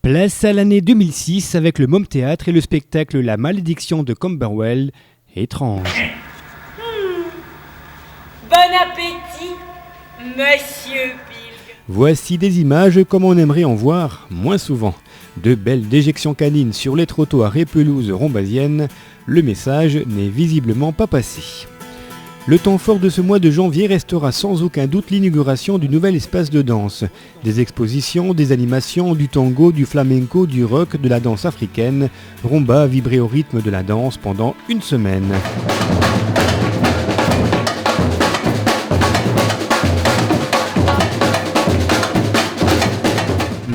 Place à l'année 2006 avec le Môme Théâtre et le spectacle La Malédiction de Camberwell, étrange. Bon appétit, monsieur Pilgrim. Voici des images comme on aimerait en voir moins souvent. De belles déjections canines sur les trottoirs et pelouses rombasiennes, le message n'est visiblement pas passé. Le temps fort de ce mois de janvier restera sans aucun doute l'inauguration du nouvel espace de danse. Des expositions, des animations, du tango, du flamenco, du rock, de la danse africaine. Rumba a vibré au rythme de la danse pendant une semaine.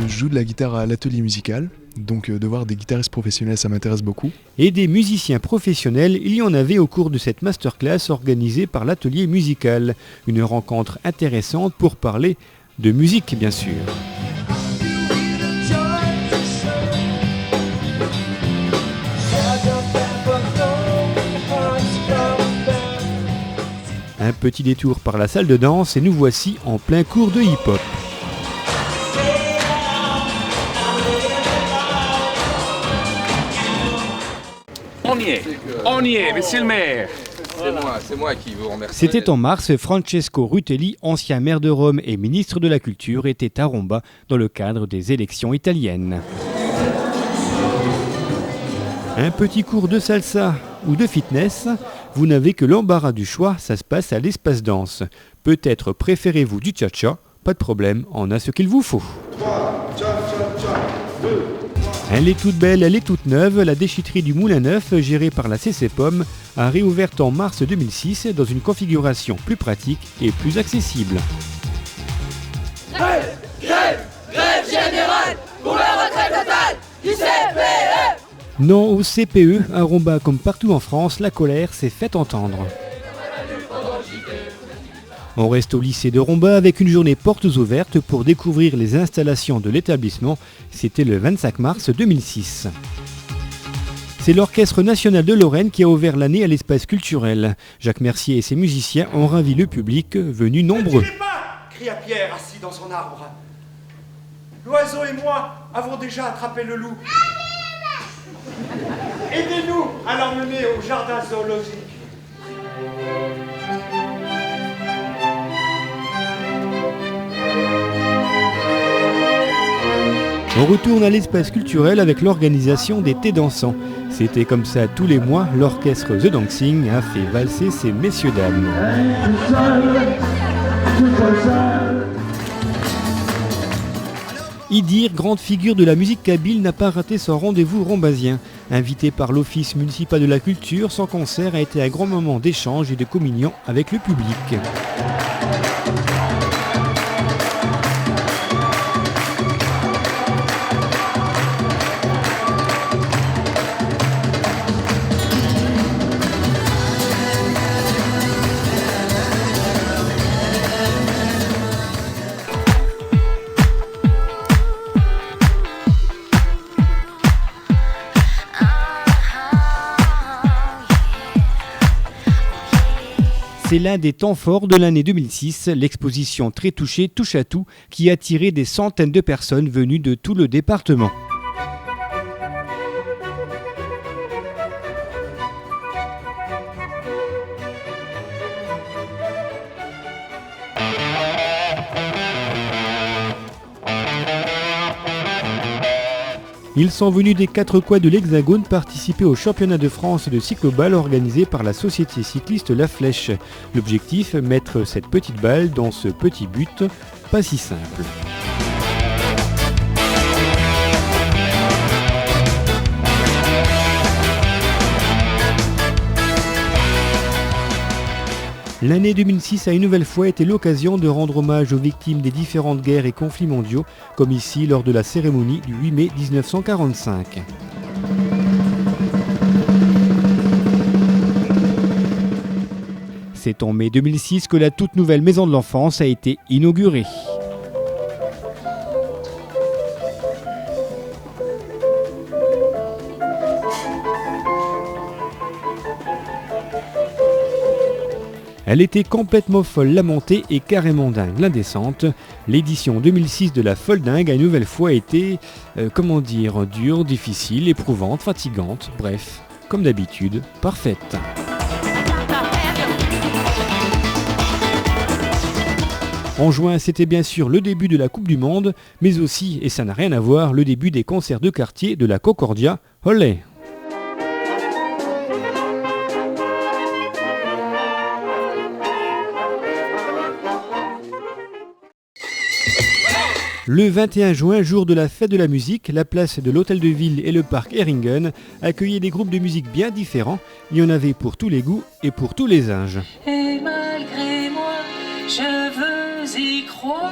Je joue de la guitare à l'atelier musical, donc de voir des guitaristes professionnels, ça m'intéresse beaucoup. Et des musiciens professionnels, il y en avait au cours de cette masterclass organisée par l'atelier musical. Une rencontre intéressante pour parler de musique, bien sûr. Un petit détour par la salle de danse et nous voici en plein cours de hip-hop. On y est, monsieur le maire. C'est moi qui vous remercie. C'était en mars, Francesco Rutelli, ancien maire de Rome et ministre de la Culture, était à Rumba dans le cadre des élections italiennes. Un petit cours de salsa ou de fitness, vous n'avez que l'embarras du choix, ça se passe à l'espace danse. Peut-être préférez-vous du cha-cha, pas de problème, on a ce qu'il vous faut. 3, cha-cha-cha, 2. Elle est toute belle, elle est toute neuve, la déchetterie du Moulin Neuf, gérée par la CC Pomme, a réouvert en mars 2006 dans une configuration plus pratique et plus accessible. Grève générale pour la retraite totale du CPE. Non au CPE, à Rumba comme partout en France, la colère s'est fait entendre. On reste au lycée de Rumba avec une journée portes ouvertes pour découvrir les installations de l'établissement. C'était le 25 mars 2006. C'est l'Orchestre national de Lorraine qui a ouvert l'année à l'espace culturel. Jacques Mercier et ses musiciens ont ravi le public, venu nombreux. Ne tirez pas, cria Pierre, assis dans son arbre. L'oiseau et moi avons déjà attrapé le loup. Aidez-nous à l'emmener au jardin zoologique. On retourne à l'espace culturel avec l'organisation des thés dansants. C'était comme ça tous les mois, l'orchestre The Dancing a fait valser ces messieurs-dames. Idir, grande figure de la musique kabyle, n'a pas raté son rendez-vous rombasien. Invité par l'Office municipal de la culture, son concert a été un grand moment d'échange et de communion avec le public. C'est l'un des temps forts de l'année 2006, l'exposition Très touchée touche à tout qui a attiré des centaines de personnes venues de tout le département. Ils sont venus des quatre coins de l'Hexagone participer au championnat de France de cycloball organisé par la société cycliste La Flèche. L'objectif, mettre cette petite balle dans ce petit but, pas si simple. L'année 2006 a une nouvelle fois été l'occasion de rendre hommage aux victimes des différentes guerres et conflits mondiaux, comme ici lors de la cérémonie du 8 mai 1945. C'est en mai 2006 que la toute nouvelle maison de l'enfance a été inaugurée. Elle était complètement folle la montée et carrément dingue la descente. L'édition 2006 de la Folle Dingue a une nouvelle fois été, dure, difficile, éprouvante, fatigante, bref, comme d'habitude, parfaite. En juin, c'était bien sûr le début de la Coupe du Monde, mais aussi, et ça n'a rien à voir, le début des concerts de quartier de la Concordia. Olé! Le 21 juin, jour de la fête de la musique, la place de l'Hôtel de Ville et le parc Ehringen accueillaient des groupes de musique bien différents. Il y en avait pour tous les goûts et pour tous les âges. Et malgré moi, je veux y croire.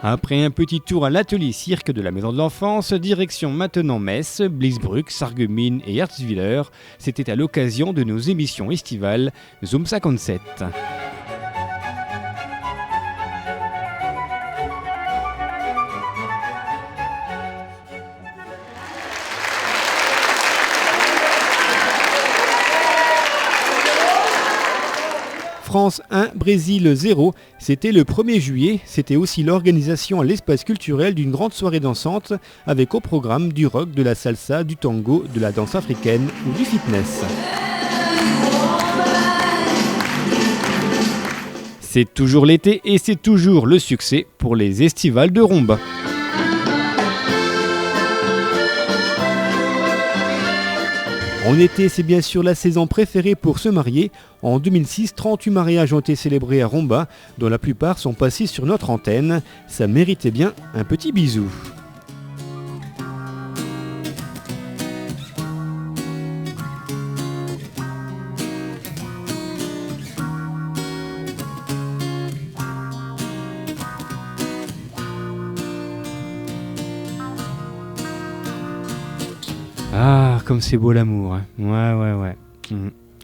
Après un petit tour à l'atelier cirque de la Maison de l'Enfance, direction maintenant Metz, Bliesbruck, Sarreguemines et Erzwiller. C'était à l'occasion de nos émissions estivales Zoom 57. France 1, Brésil 0, c'était le 1er juillet, c'était aussi l'organisation à l'espace culturel d'une grande soirée dansante avec au programme du rock, de la salsa, du tango, de la danse africaine ou du fitness. C'est toujours l'été et c'est toujours le succès pour les estivales de rumba. En été, c'est bien sûr la saison préférée pour se marier. En 2006, 38 mariages ont été célébrés à Rumba, dont la plupart sont passés sur notre antenne. Ça méritait bien un petit bisou. Ah, comme c'est beau l'amour. Hein.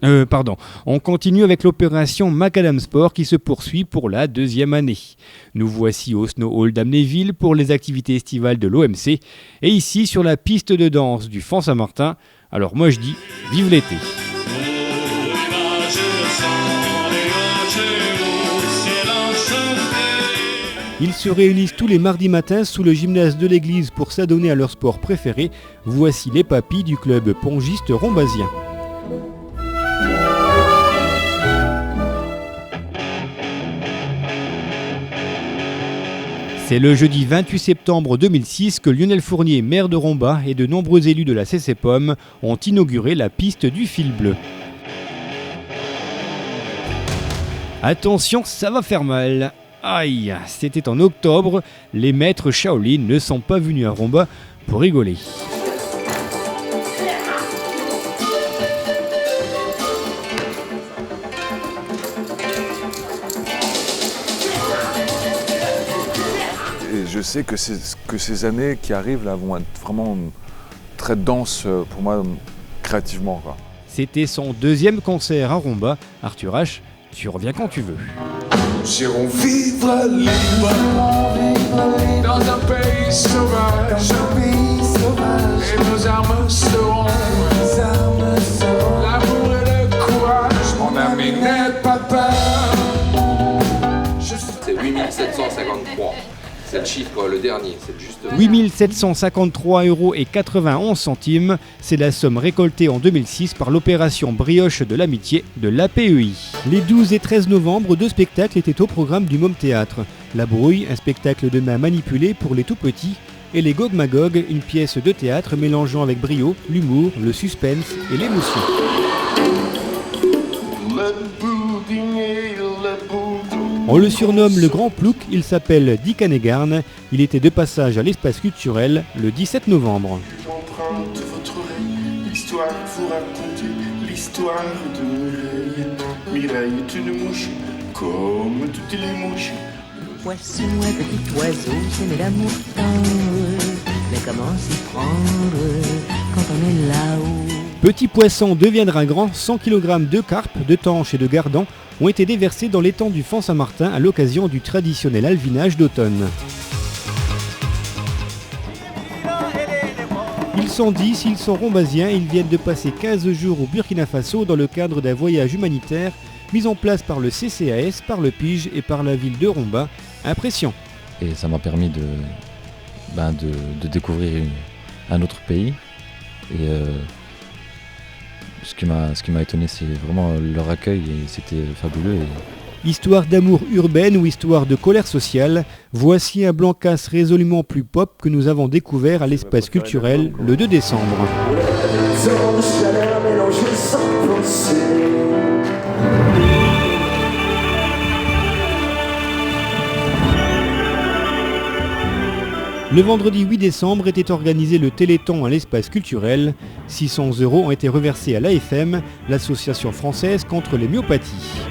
Ouais. Pardon. On continue avec l'opération Macadam Sport qui se poursuit pour la 2e année. Nous voici au Snow Hall d'Amnéville pour les activités estivales de l'OMC et ici sur la piste de danse du Font Saint-Martin. Alors moi je dis, vive l'été. Ils se réunissent tous les mardis matins sous le gymnase de l'église pour s'adonner à leur sport préféré. Voici les papis du club pongiste rombasien. C'est le jeudi 28 septembre 2006 que Lionel Fournier, maire de Romba, et de nombreux élus de la CCPOM ont inauguré la piste du fil bleu. Attention, ça va faire mal. Aïe, c'était en octobre, les maîtres Shaolin ne sont pas venus à Romba pour rigoler. Et je sais que ces années qui arrivent là vont être vraiment très denses pour moi créativement, quoi. C'était son 2e concert à Romba. Arthur H, tu reviens quand tu veux. J'irai vivre libre dans un pays sauvage, et nos armes seront l'amour et le courage. Mon ami n'est pas peur. C'est 8753. C'est le chiffre, le dernier, c'est juste... 8753,91 €, c'est la somme récoltée en 2006 par l'opération Brioche de l'Amitié de l'APEI. Les 12 et 13 novembre, 2 spectacles étaient au programme du Môme Théâtre. La Brouille, un spectacle de main manipulé pour les tout petits, et les Gog Magog, une pièce de théâtre mélangeant avec brio l'humour, le suspense et l'émotion. On le surnomme le Grand Plouc, il s'appelle Dick Hanegarn, il était de passage à l'espace culturel le 17 novembre. J'emprunte votre oreille, l'histoire vous raconter, l'histoire de Mireille. Mireille est une mouche, comme toutes les mouches. Poisson, un petit oiseau, c'est l'amour tendre, mais comment s'y prendre quand on est là-haut? Petit poisson deviendra grand, 100 kg de carpes, de tanches et de gardons ont été déversés dans l'étang du Font Saint-Martin à l'occasion du traditionnel alvinage d'automne. Ils sont 10, ils sont rombasiens, ils viennent de passer 15 jours au Burkina Faso dans le cadre d'un voyage humanitaire mise en place par le CCAS, par le PIGE et par la ville de Romba. Impression. Et ça m'a permis de découvrir un autre pays. Et ce qui m'a étonné, c'est vraiment leur accueil et c'était fabuleux. Histoire d'amour urbaine ou histoire de colère sociale, voici un Blancas résolument plus pop que nous avons découvert à l'espace culturel le 2 décembre. Le vendredi 8 décembre était organisé le Téléthon à l'espace culturel. 600 € ont été reversés à l'AFM, l'association française contre les myopathies.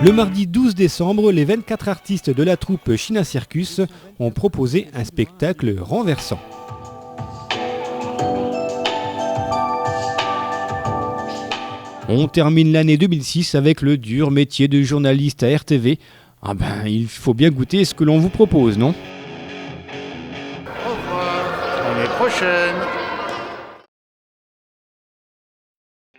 Le mardi 12 décembre, les 24 artistes de la troupe China Circus ont proposé un spectacle renversant. On termine l'année 2006 avec le dur métier de journaliste à RTV. Il faut bien goûter ce que l'on vous propose, non ? Au revoir, l'année prochaine.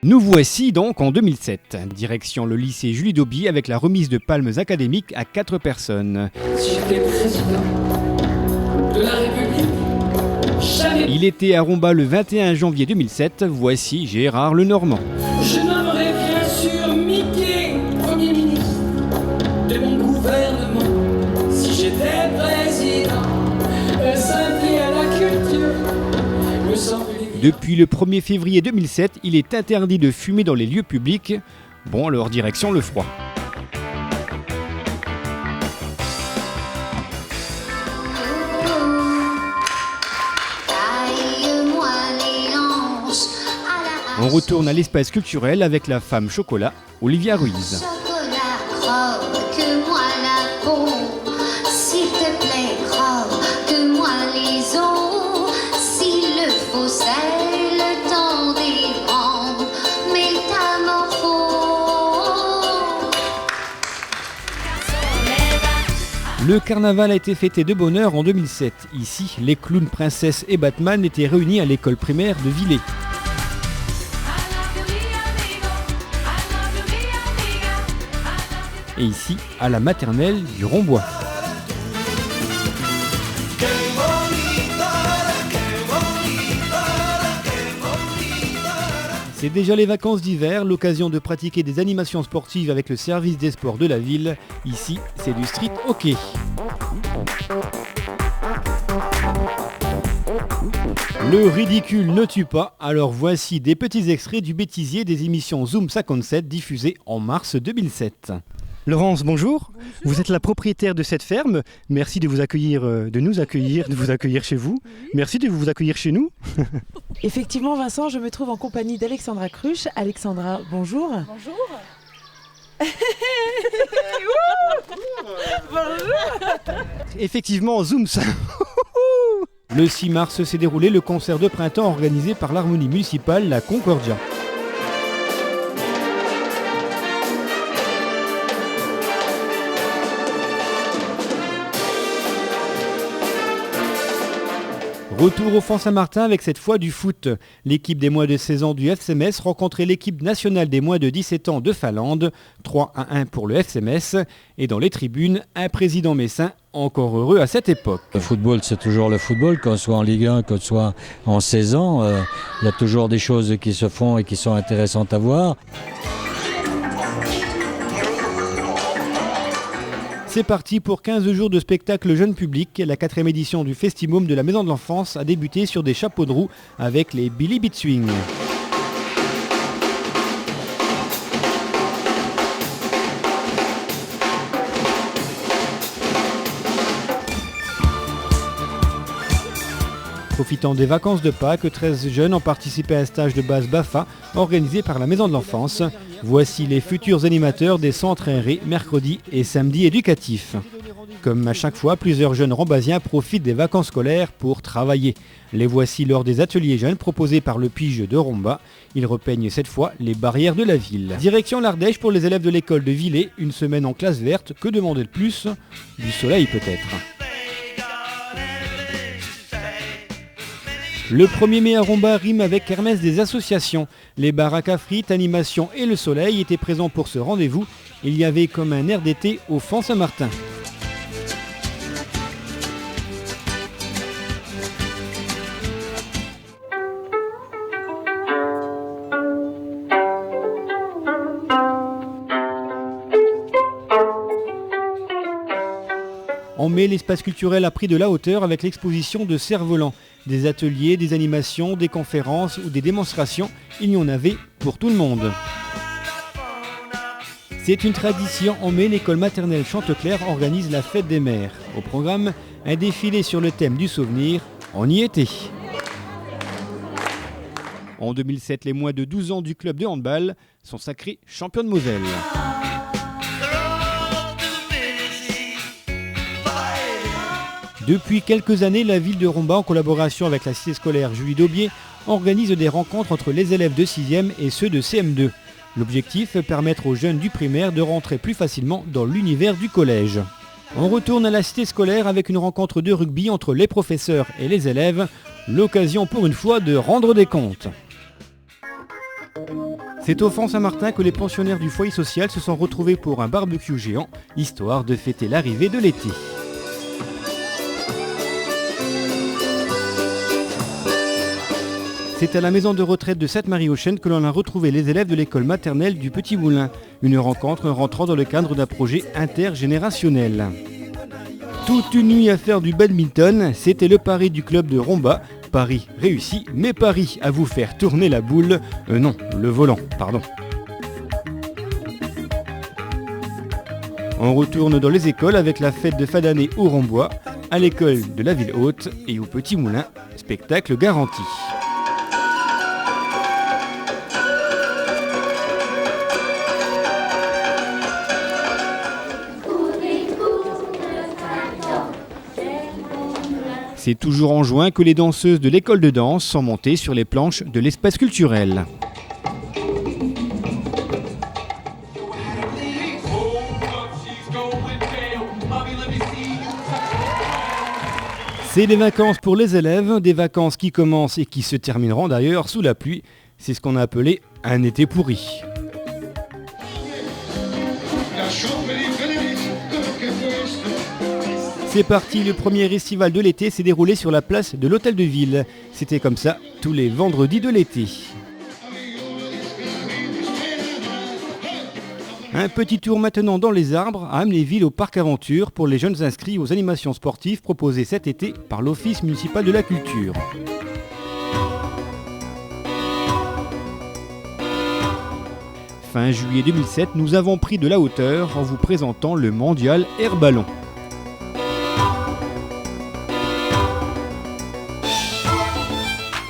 Nous voici donc en 2007. Direction le lycée Julie Dauby avec la remise de palmes académiques à 4 personnes. Si j'étais président de la République, jamais... Il était à Romba le 21 janvier 2007. Voici Gérard Lenormand. Je nommerai bien sûr Mickey Premier ministre de mon gouvernement. Si j'étais président, s'impliquer à la culture, me semble... Depuis le 1er février 2007, il est interdit de fumer dans les lieux publics. Bon, alors direction le froid. On retourne à l'espace culturel avec la femme chocolat, Olivia Ruiz. Le carnaval a été fêté de bonne heure en 2007. Ici, les clowns, princesses et Batman étaient réunis à l'école primaire de Villers. Et ici, à la maternelle du Rombois. C'est déjà les vacances d'hiver, l'occasion de pratiquer des animations sportives avec le service des sports de la ville. Ici, c'est du street hockey. Le ridicule ne tue pas, alors voici des petits extraits du bêtisier des émissions Zoom 57 diffusées en mars 2007. Laurence, bonjour. Vous êtes la propriétaire de cette ferme. Merci de vous accueillir, de vous accueillir chez vous. Merci de vous accueillir chez nous. Effectivement, Vincent, je me trouve en compagnie d'Alexandra Cruche. Alexandra, bonjour. Bonjour. Bonjour. Effectivement, Zoom ça. Le 6 mars s'est déroulé le concert de printemps organisé par l'harmonie municipale La Concordia. Retour au Font Saint-Martin avec cette fois du foot. L'équipe des moins de 16 ans du FCMS rencontrait l'équipe nationale des moins de 17 ans de Finlande. 3-1 pour le FCMS. Et dans les tribunes, un président messin encore heureux à cette époque. Le football, c'est toujours le football, qu'on soit en Ligue 1, qu'on soit en 16 ans. Il y a toujours des choses qui se font et qui sont intéressantes à voir. C'est parti pour 15 jours de spectacle jeune public. La 4e édition du Festimum de la Maison de l'Enfance a débuté sur des chapeaux de roue avec les Billy Beat Swing. Profitant des vacances de Pâques, 13 jeunes ont participé à un stage de base BAFA organisé par la Maison de l'Enfance. Voici les futurs animateurs des centres aérés mercredi et samedi éducatifs. Comme à chaque fois, plusieurs jeunes rambasiens profitent des vacances scolaires pour travailler. Les voici lors des ateliers jeunes proposés par le Pige de Romba. Ils repeignent cette fois les barrières de la ville. Direction l'Ardèche pour les élèves de l'école de Villers. Une semaine en classe verte, que demander de plus ? Du soleil peut-être. Le 1er mai à Romba rime avec kermesse des associations. Les baraques à frites, animations et le soleil étaient présents pour ce rendez-vous. Il y avait comme un air d'été au Font Saint-Martin. En mai, l'espace culturel a pris de la hauteur avec l'exposition de cerfs-volants. Des ateliers, des animations, des conférences ou des démonstrations, il y en avait pour tout le monde. C'est une tradition, en mai, l'école maternelle Chanteclair organise la fête des mères. Au programme, un défilé sur le thème du souvenir, on y était. En 2007, les moins de 12 ans du club de handball sont sacrés champions de Moselle. Depuis quelques années, la ville de Romba, en collaboration avec la cité scolaire Julie Daubier, organise des rencontres entre les élèves de 6e et ceux de CM2. L'objectif, permettre aux jeunes du primaire de rentrer plus facilement dans l'univers du collège. On retourne à la cité scolaire avec une rencontre de rugby entre les professeurs et les élèves. L'occasion pour une fois de rendre des comptes. C'est au Font Saint-Martin que les pensionnaires du foyer social se sont retrouvés pour un barbecue géant, histoire de fêter l'arrivée de l'été. C'est à la maison de retraite de Sainte-Marie-aux-Chênes que l'on a retrouvé les élèves de l'école maternelle du Petit Moulin. Une rencontre rentrant dans le cadre d'un projet intergénérationnel. Toute une nuit à faire du badminton, c'était le pari du club de Romba. Pari réussi, mais pari à vous faire tourner la boule. Non, le volant, pardon. On retourne dans les écoles avec la fête de fin d'année au Rombois, à l'école de la ville haute et au Petit Moulin. Spectacle garanti. C'est toujours en juin que les danseuses de l'école de danse sont montées sur les planches de l'espace culturel. C'est des vacances pour les élèves, des vacances qui commencent et qui se termineront d'ailleurs sous la pluie. C'est ce qu'on a appelé un été pourri. C'est parti, le premier festival de l'été s'est déroulé sur la place de l'Hôtel de Ville. C'était comme ça tous les vendredis de l'été. Un petit tour maintenant dans les arbres à Amnéville au Parc Aventure pour les jeunes inscrits aux animations sportives proposées cet été par l'Office municipal de la culture. Fin juillet 2007, nous avons pris de la hauteur en vous présentant le mondial Air Ballon.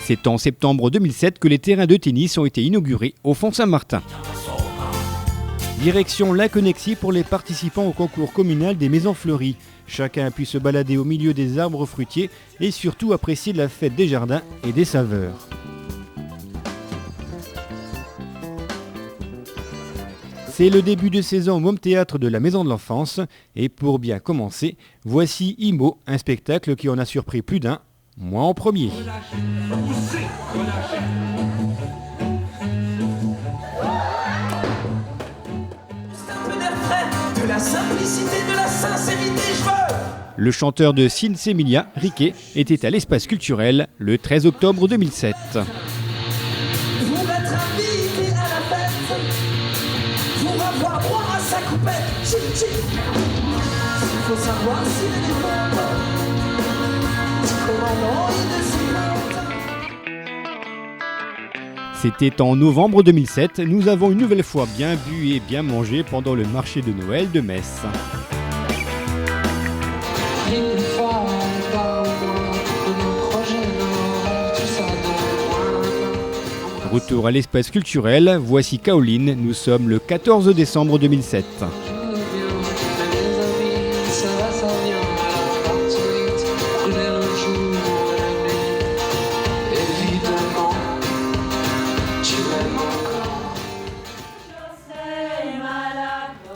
C'est en septembre 2007 que les terrains de tennis ont été inaugurés au Font Saint-Martin. Direction l'Inconexie pour les participants au concours communal des Maisons Fleuries. Chacun a pu se balader au milieu des arbres fruitiers et surtout apprécier la fête des jardins et des saveurs. C'est le début de saison au Môme Théâtre de la Maison de l'Enfance. Et pour bien commencer, voici Imo, un spectacle qui en a surpris plus d'un, moi en premier. De la simplicité, de la sincérité, je veux. Le chanteur de Sinsemilia, Riquet, était à l'espace culturel le 13 octobre 2007. Pour être invité à la fête, pour avoir droit à sa coupette, il faut savoir s'il est fort. C'était en novembre 2007, nous avons une nouvelle fois bien bu et bien mangé pendant le marché de Noël de Metz. Retour à l'espace culturel, voici Kaoline, nous sommes le 14 décembre 2007.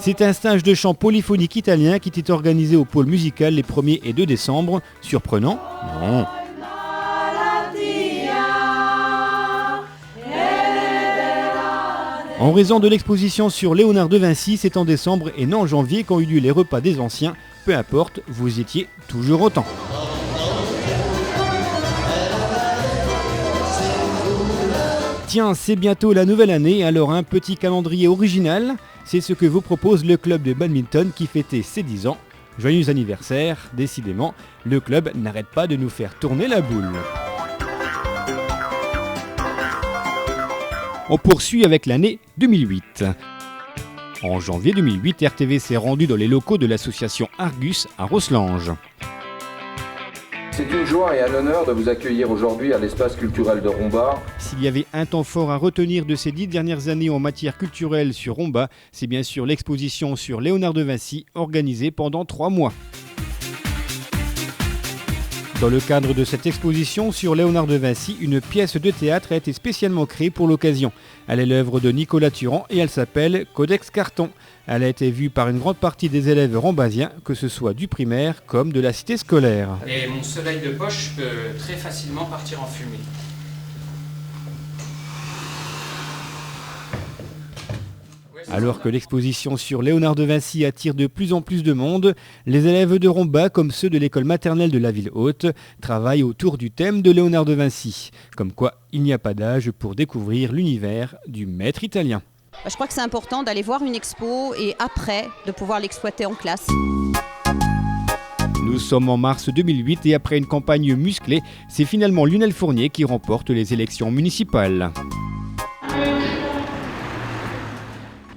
C'est un stage de chant polyphonique italien qui était organisé au pôle musical les 1er et 2 décembre. Surprenant ? Non. En raison de l'exposition sur Léonard de Vinci, c'est en décembre et non en janvier qu'ont eu lieu les repas des anciens. Peu importe, vous étiez toujours autant. Tiens, c'est bientôt la nouvelle année, alors un petit calendrier original, c'est ce que vous propose le club de badminton qui fêtait ses 10 ans. Joyeux anniversaire, décidément, le club n'arrête pas de nous faire tourner la boule. On poursuit avec l'année 2008. En janvier 2008, RTV s'est rendu dans les locaux de l'association Argus à Rosselange. C'est une joie et un honneur de vous accueillir aujourd'hui à l'espace culturel de Romba. S'il y avait un temps fort à retenir de ces 10 dernières années en matière culturelle sur Romba, c'est bien sûr l'exposition sur Léonard de Vinci organisée pendant 3 mois. Dans le cadre de cette exposition sur Léonard de Vinci, une pièce de théâtre a été spécialement créée pour l'occasion. Elle est l'œuvre de Nicolas Turan et elle s'appelle Codex Carton. Elle a été vue par une grande partie des élèves rambasiens, que ce soit du primaire comme de la cité scolaire. Et mon soleil de poche peut très facilement partir en fumée. Alors que l'exposition sur Léonard de Vinci attire de plus en plus de monde, les élèves de Romba, comme ceux de l'école maternelle de la ville haute, travaillent autour du thème de Léonard de Vinci. Comme quoi, il n'y a pas d'âge pour découvrir l'univers du maître italien. Je crois que c'est important d'aller voir une expo et après de pouvoir l'exploiter en classe. Nous sommes en mars 2008 et après une campagne musclée, c'est finalement Lionel Fournier qui remporte les élections municipales.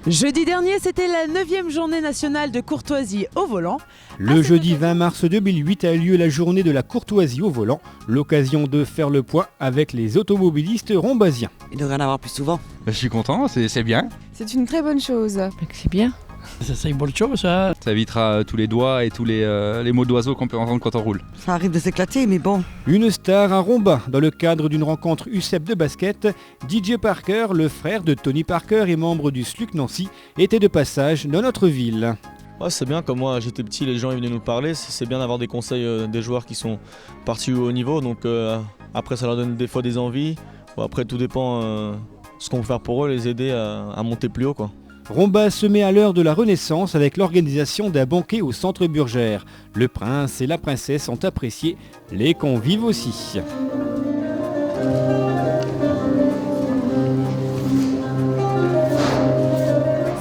Jeudi dernier, c'était la 9e journée nationale de courtoisie au volant. Le jeudi 20 mars 2008 a eu lieu la journée de la courtoisie au volant, l'occasion de faire le point avec les automobilistes rombasiens. Il devrait en avoir plus souvent. Je suis content, c'est bien. C'est une très bonne chose. C'est bien. C'est une bonne chose, ça. Ça évitera tous les doigts et tous les mots d'oiseaux qu'on peut entendre quand on roule. Ça arrive de s'éclater, mais bon. Une star à Romba. Dans le cadre d'une rencontre UCEP de basket, DJ Parker, le frère de Tony Parker et membre du SLUC Nancy, était de passage dans notre ville. Ouais, c'est bien, comme moi j'étais petit, les gens ils venaient nous parler, c'est bien d'avoir des conseils des joueurs qui sont partis au haut niveau, donc après ça leur donne des fois des envies, bon, après tout dépend ce qu'on peut faire pour eux, les aider à monter plus haut, quoi. Romba se met à l'heure de la Renaissance avec l'organisation d'un banquet au centre Burgère. Le prince et la princesse ont apprécié, les convives aussi.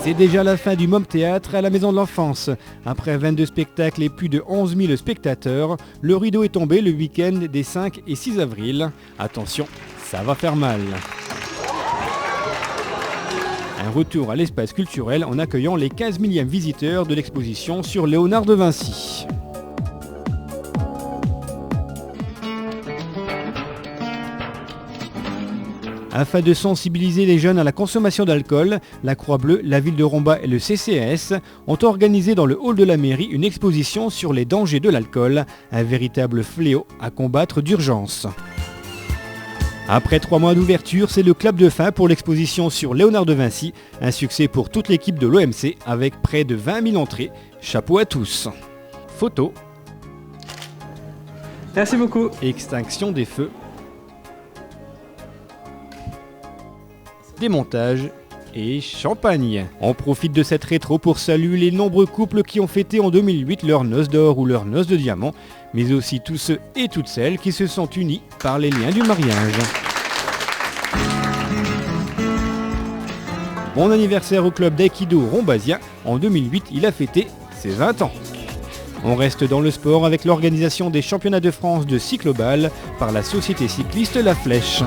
C'est déjà la fin du Môme Théâtre à la Maison de l'Enfance. Après 22 spectacles et plus de 11 000 spectateurs, le rideau est tombé le week-end des 5 et 6 avril. Attention, ça va faire mal. Un retour à l'espace culturel en accueillant les 15 millième visiteurs de l'exposition sur Léonard de Vinci. Afin de sensibiliser les jeunes à la consommation d'alcool, la Croix-Bleue, la ville de Romba et le CCAS ont organisé dans le hall de la mairie une exposition sur les dangers de l'alcool, un véritable fléau à combattre d'urgence. Après 3 mois d'ouverture, c'est le clap de fin pour l'exposition sur Léonard de Vinci, un succès pour toute l'équipe de l'OMC avec près de 20 000 entrées. Chapeau à tous. Photo. Merci beaucoup. Extinction des feux. Démontage et champagne. On profite de cette rétro pour saluer les nombreux couples qui ont fêté en 2008 leur noce d'or ou leur noce de diamant, mais aussi tous ceux et toutes celles qui se sont unis par les liens du mariage. Bon anniversaire au club d'aïkido rombasien. En 2008, il a fêté ses 20 ans. On reste dans le sport avec l'organisation des championnats de France de cycloball par la société cycliste La Flèche.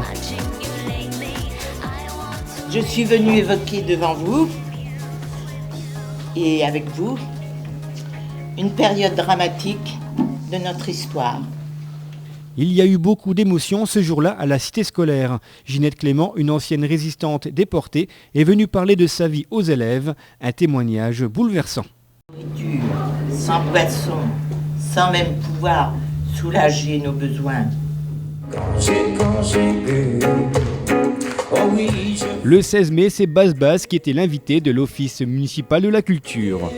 Je suis venue évoquer devant vous et avec vous une période dramatique de notre histoire. Il y a eu beaucoup d'émotions ce jour-là à la cité scolaire. Ginette Clément, une ancienne résistante déportée, est venue parler de sa vie aux élèves, un témoignage bouleversant. Sans boisson, sans même pouvoir soulager nos besoins. Le 16 mai, c'est Basse Basse qui était l'invité de l'Office municipal de la culture.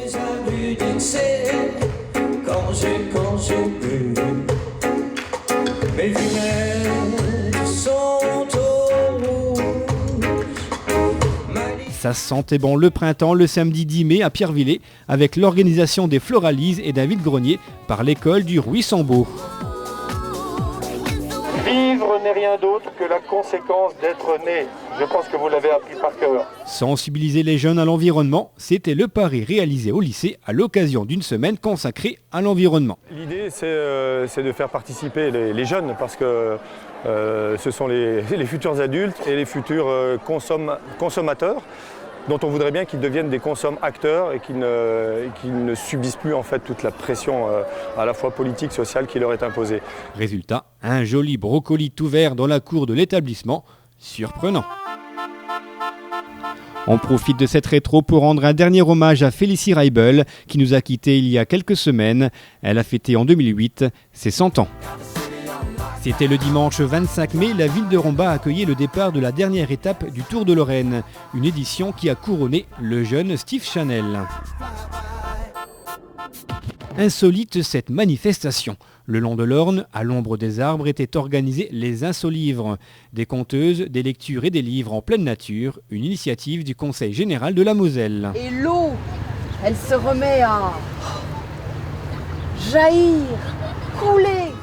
Ça sentait bon le printemps le samedi 10 mai à Pierrevillers avec l'organisation des Floralises et d'un vide-grenier par l'école du Rouy-Sambeau. Vivre n'est rien d'autre que la conséquence d'être né. Je pense que vous l'avez appris par cœur. Sensibiliser les jeunes à l'environnement, c'était le pari réalisé au lycée à l'occasion d'une semaine consacrée à l'environnement. L'idée, c'est de faire participer les jeunes parce que ce sont les futurs adultes et les futurs consommateurs dont on voudrait bien qu'ils deviennent des consommateurs et qu'ils ne subissent plus en fait toute la pression à la fois politique, sociale qui leur est imposée. Résultat, un joli brocoli tout vert dans la cour de l'établissement, surprenant. On profite de cette rétro pour rendre un dernier hommage à Félicie Reibel qui nous a quittés il y a quelques semaines. Elle a fêté en 2008 ses 100 ans. C'était le dimanche 25 mai, la ville de Romba a accueilli le départ de la dernière étape du Tour de Lorraine, une édition qui a couronné le jeune Steve Chanel. Insolite cette manifestation. Le long de l'Orne, à l'ombre des arbres, étaient organisés les Insolivres, des conteuses, des lectures et des livres en pleine nature, une initiative du Conseil général de la Moselle. Et l'eau, elle se remet à jaillir, couler.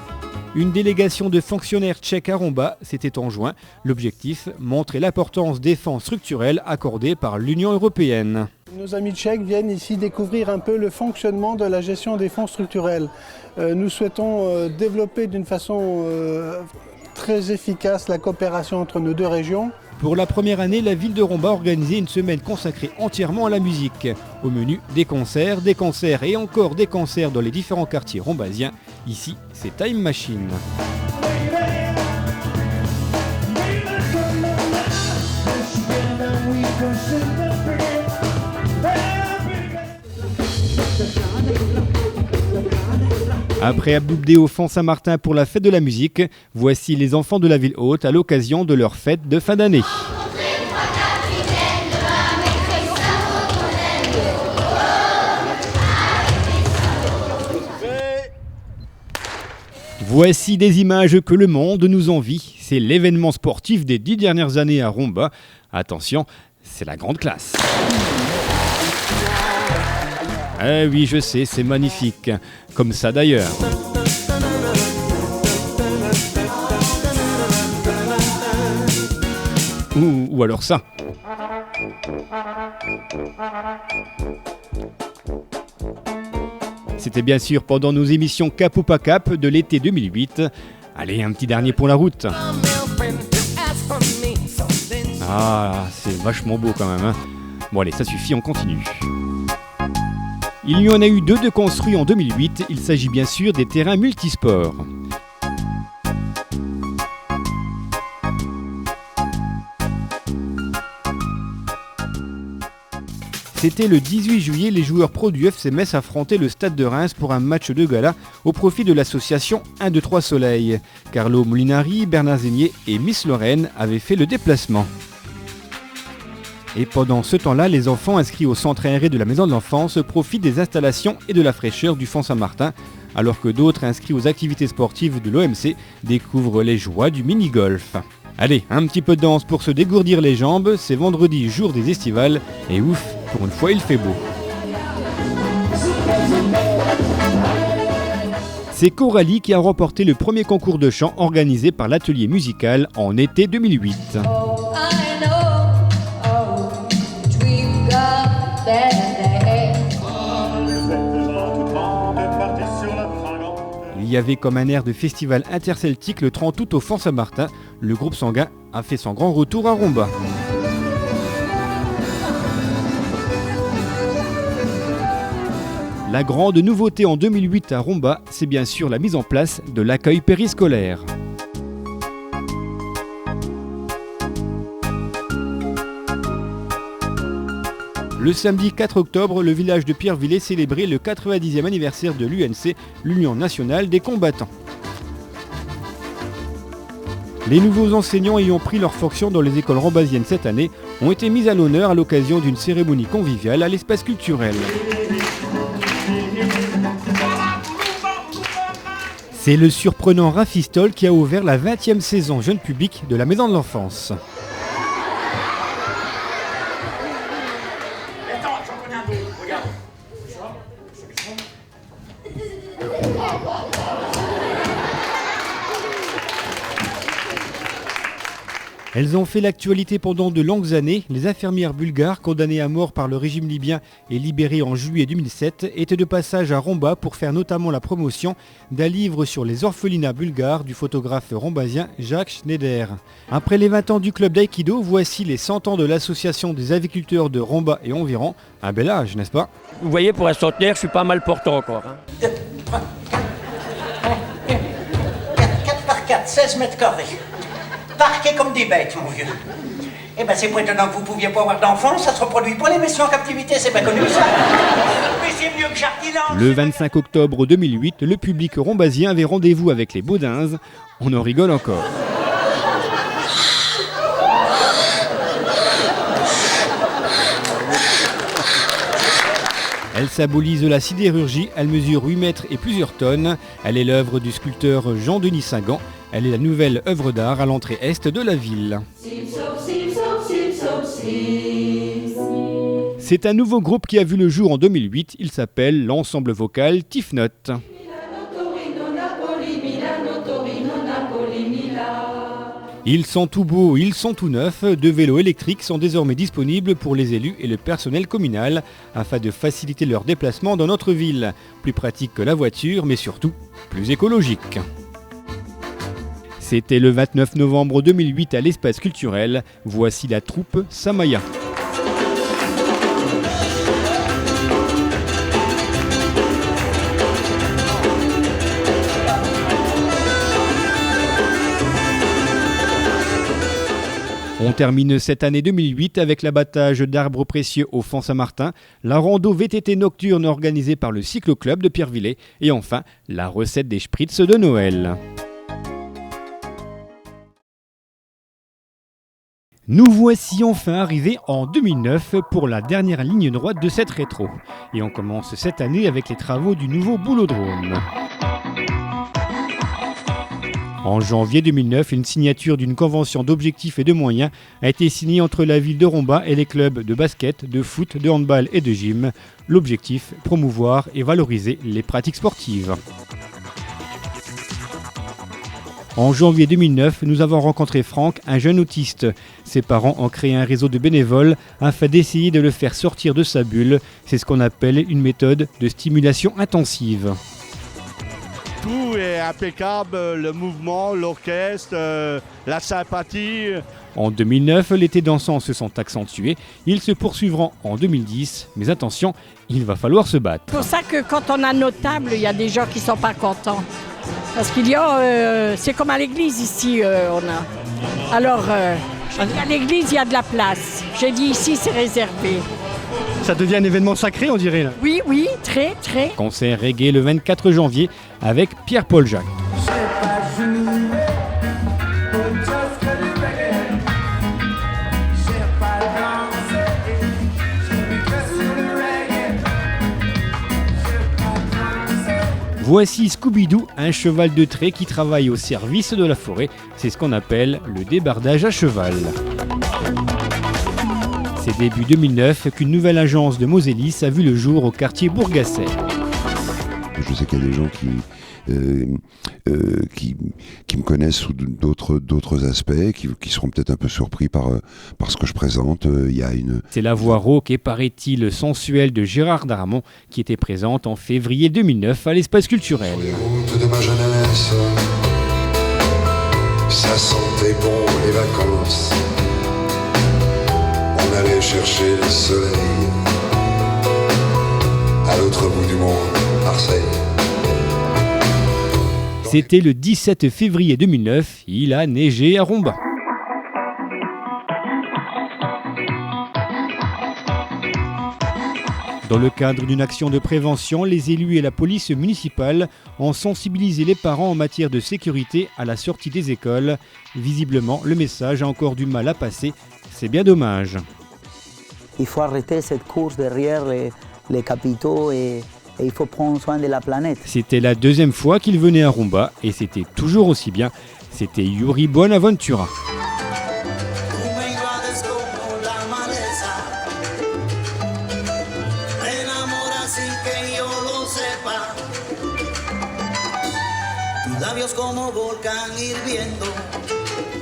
Une délégation de fonctionnaires tchèques à Romba s'était enjoint. L'objectif, montrer l'importance des fonds structurels accordés par l'Union européenne. Nos amis tchèques viennent ici découvrir un peu le fonctionnement de la gestion des fonds structurels. Nous souhaitons développer d'une façon très efficace la coopération entre nos deux régions. Pour la première année, la ville de Romba a organisé une semaine consacrée entièrement à la musique. Au menu, des concerts et encore des concerts dans les différents quartiers rombasiens. Ici, c'est Time Machine. Après Abdoubdé au Fond Saint-Martin pour la fête de la musique, voici les enfants de la ville haute à l'occasion de leur fête de fin d'année. Voici des images que le monde nous envie. C'est l'événement sportif des 10 dernières années à Romba. Attention, c'est la grande classe. Eh oui, je sais, c'est magnifique. Comme ça d'ailleurs. Ou alors ça. C'était bien sûr pendant nos émissions Cap ou pas Cap de l'été 2008. Allez, un petit dernier pour la route. Ah, c'est vachement beau quand même. Hein. Bon allez, ça suffit, on continue. Il y en a eu 2 de construits en 2008. Il s'agit bien sûr des terrains multisports. C'était le 18 juillet, les joueurs pro du FC Metz affrontaient le Stade de Reims pour un match de gala au profit de l'association 1, 2, 3 Soleil. Carlo Molinari, Bernard Zénier et Miss Lorraine avaient fait le déplacement. Et pendant ce temps-là, les enfants inscrits au centre aéré de la Maison de l'Enfance profitent des installations et de la fraîcheur du Fond Saint-Martin, alors que d'autres inscrits aux activités sportives de l'OMC découvrent les joies du mini-golf. Allez, un petit peu de danse pour se dégourdir les jambes, c'est vendredi, jour des estivales, et ouf, pour une fois il fait beau. C'est Coralie qui a remporté le premier concours de chant organisé par l'atelier musical en été 2008. Il y avait comme un air de festival interceltique le 30 août au Fond Saint-Martin. Le groupe sanguin a fait son grand retour à Romba. La grande nouveauté en 2008 à Romba, c'est bien sûr la mise en place de l'accueil périscolaire. Le samedi 4 octobre, le village de Pierrevillers célébrait le 90e anniversaire de l'UNC, l'Union nationale des combattants. Les nouveaux enseignants ayant pris leur fonction dans les écoles rombasiennes cette année ont été mis à l'honneur à l'occasion d'une cérémonie conviviale à l'espace culturel. C'est le surprenant Rafistol qui a ouvert la 20e saison jeune public de la Maison de l'Enfance. Regarde. Elles ont fait l'actualité pendant de longues années. Les infirmières bulgares, condamnées à mort par le régime libyen et libérées en juillet 2007, étaient de passage à Romba pour faire notamment la promotion d'un livre sur les orphelinats bulgares du photographe rombasien Jacques Schneider. Après les 20 ans du club d'aïkido, voici les 100 ans de l'association des aviculteurs de Romba et environ. Un bel âge, n'est-ce pas? Vous voyez, pour un centenaire, je suis pas mal portant encore. 4 par 4, 16 mètres carrés. Parqués comme des bêtes, mon vieux. Eh ben, c'est pas étonnant que vous pouviez pas avoir d'enfants, ça se reproduit pas les messieurs en captivité, c'est pas connu ça. Mais c'est mieux que Jardiland. Le 25 octobre 2008, le public rombasien avait rendez-vous avec les Baudins. On en rigole encore. Elle symbolise la sidérurgie, elle mesure 8 mètres et plusieurs tonnes. Elle est l'œuvre du sculpteur Jean-Denis Sagan. Elle est la nouvelle œuvre d'art à l'entrée est de la ville. C'est un nouveau groupe qui a vu le jour en 2008. Il s'appelle l'ensemble vocal Tifnot. Ils sont tout beaux, ils sont tout neufs. 2 vélos électriques sont désormais disponibles pour les élus et le personnel communal afin de faciliter leur déplacement dans notre ville. Plus pratique que la voiture, mais surtout plus écologique. C'était le 29 novembre 2008 à l'espace culturel. Voici la troupe Samaya. On termine cette année 2008 avec l'abattage d'arbres précieux au Fond Saint-Martin, la rando VTT nocturne organisée par le Cyclo-Club de Pierrevillers et enfin la recette des spritz de Noël. Nous voici enfin arrivés en 2009 pour la dernière ligne droite de cette rétro. Et on commence cette année avec les travaux du nouveau boulodrome. En janvier 2009, une signature d'une convention d'objectifs et de moyens a été signée entre la ville de Romba et les clubs de basket, de foot, de handball et de gym. L'objectif, promouvoir et valoriser les pratiques sportives. En janvier 2009, nous avons rencontré Franck, un jeune autiste. Ses parents ont créé un réseau de bénévoles afin d'essayer de le faire sortir de sa bulle. C'est ce qu'on appelle une méthode de stimulation intensive. Tout est impeccable, le mouvement, l'orchestre, la sympathie. En 2009, l'été dansant se sont accentués. Ils se poursuivront en 2010. Mais attention, il va falloir se battre. C'est pour ça que quand on a nos tables, il y a des gens qui ne sont pas contents. Parce qu'il y a, c'est comme à l'église ici, on a. Alors, à l'église, il y a de la place. J'ai dit ici, c'est réservé. Ça devient un événement sacré, on dirait là. Oui, oui, très, très. Concert reggae le 24 janvier avec Pierre-Paul Jacques. Voici Scooby-Doo, un cheval de trait qui travaille au service de la forêt. C'est ce qu'on appelle le débardage à cheval. C'est début 2009 qu'une nouvelle agence de Mosellis a vu le jour au quartier Bourgasset. Je sais qu'il y a des gens qui me connaissent sous d'autres aspects, qui seront peut-être un peu surpris par ce que je présente. C'est la voix rauque et paraît-il sensuelle de Gérard Darmon qui était présente en février 2009 à l'espace culturel. Sur les routes de ma jeunesse, ça sentait bon les vacances. On allait chercher le soleil à l'autre bout du monde, Marseille. C'était le 17 février 2009, il a neigé à Romba. Dans le cadre d'une action de prévention, les élus et la police municipale ont sensibilisé les parents en matière de sécurité à la sortie des écoles. Visiblement, le message a encore du mal à passer. C'est bien dommage. Il faut arrêter cette course derrière les capitaux et il faut prendre soin de la planète. C'était la deuxième fois qu'il venait à Romba et c'était toujours aussi bien. C'était Yuri Buenaventura.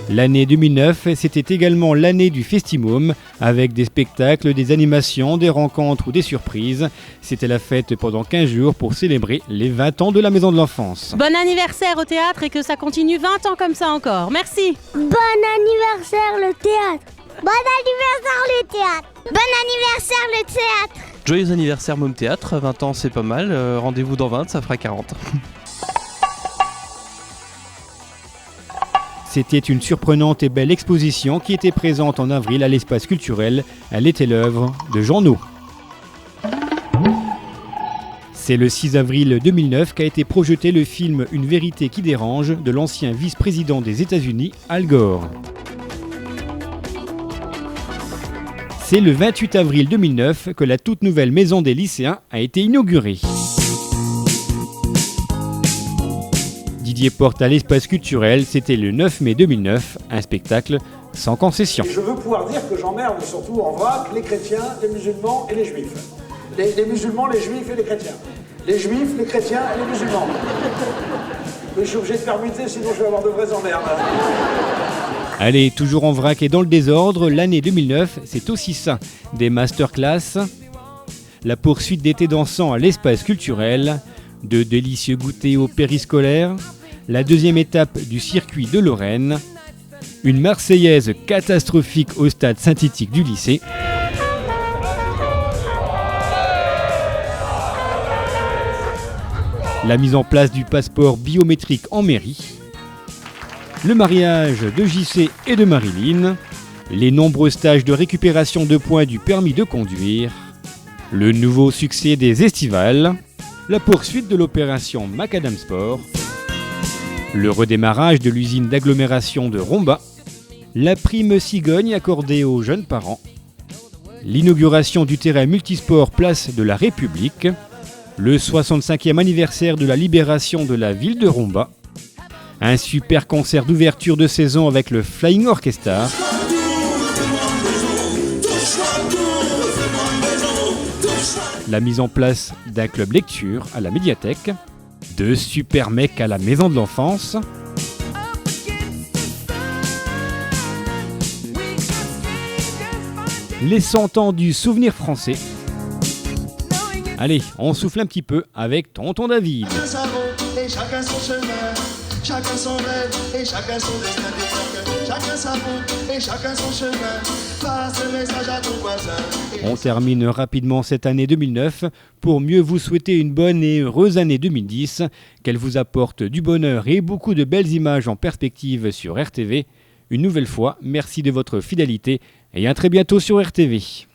L'année 2009, c'était également l'année du Festimôme, avec des spectacles, des animations, des rencontres ou des surprises. C'était la fête pendant 15 jours pour célébrer les 20 ans de la Maison de l'Enfance. Bon anniversaire au théâtre et que ça continue 20 ans comme ça encore. Merci. Bon anniversaire le théâtre. Bon anniversaire le théâtre. Bon anniversaire le théâtre. Joyeux anniversaire Môme Théâtre, 20 ans c'est pas mal, rendez-vous dans 20, ça fera 40. C'était une surprenante et belle exposition qui était présente en avril à l'espace culturel. Elle était l'œuvre de Jean No. C'est le 6 avril 2009 qu'a été projeté le film Une vérité qui dérange de l'ancien vice-président des États-Unis, Al Gore. C'est le 28 avril 2009 que la toute nouvelle maison des lycéens a été inaugurée. Didier Porte à l'espace culturel, c'était le 9 mai 2009, un spectacle sans concession. Je veux pouvoir dire que j'emmerde surtout en vrac les chrétiens, les musulmans et les juifs. Les musulmans, les juifs et les chrétiens. Les juifs, les chrétiens et les musulmans. Mais je suis obligé de permuter, sinon je vais avoir de vraies emmerdes. Allez, toujours en vrac et dans le désordre, l'année 2009, c'est aussi ça. Des masterclass, la poursuite d'été dansant à l'espace culturel, de délicieux goûters au périscolaire, la deuxième étape du circuit de Lorraine, une Marseillaise catastrophique au stade synthétique du lycée, la mise en place du passeport biométrique en mairie, le mariage de JC et de Marilyn, les nombreux stages de récupération de points du permis de conduire, le nouveau succès des estivales, la poursuite de l'opération Macadam Sport, le redémarrage de l'usine d'agglomération de Romba, la prime cigogne accordée aux jeunes parents, l'inauguration du terrain multisport place de la République, le 65e anniversaire de la libération de la ville de Romba, un super concert d'ouverture de saison avec le Flying Orchestra, la mise en place d'un club lecture à la médiathèque, de super mecs à la Maison de l'Enfance, les 100 ans du souvenir français. Allez, on souffle un petit peu avec Tonton David. Chacun son chemin, chacun son rêve et chacun son destin d'époque. Chacun sa route et chacun son chemin. Passe le message à ton voisin. On termine rapidement cette année 2009 pour mieux vous souhaiter une bonne et heureuse année 2010, qu'elle vous apporte du bonheur et beaucoup de belles images en perspective sur RTV. Une nouvelle fois, merci de votre fidélité et à très bientôt sur RTV.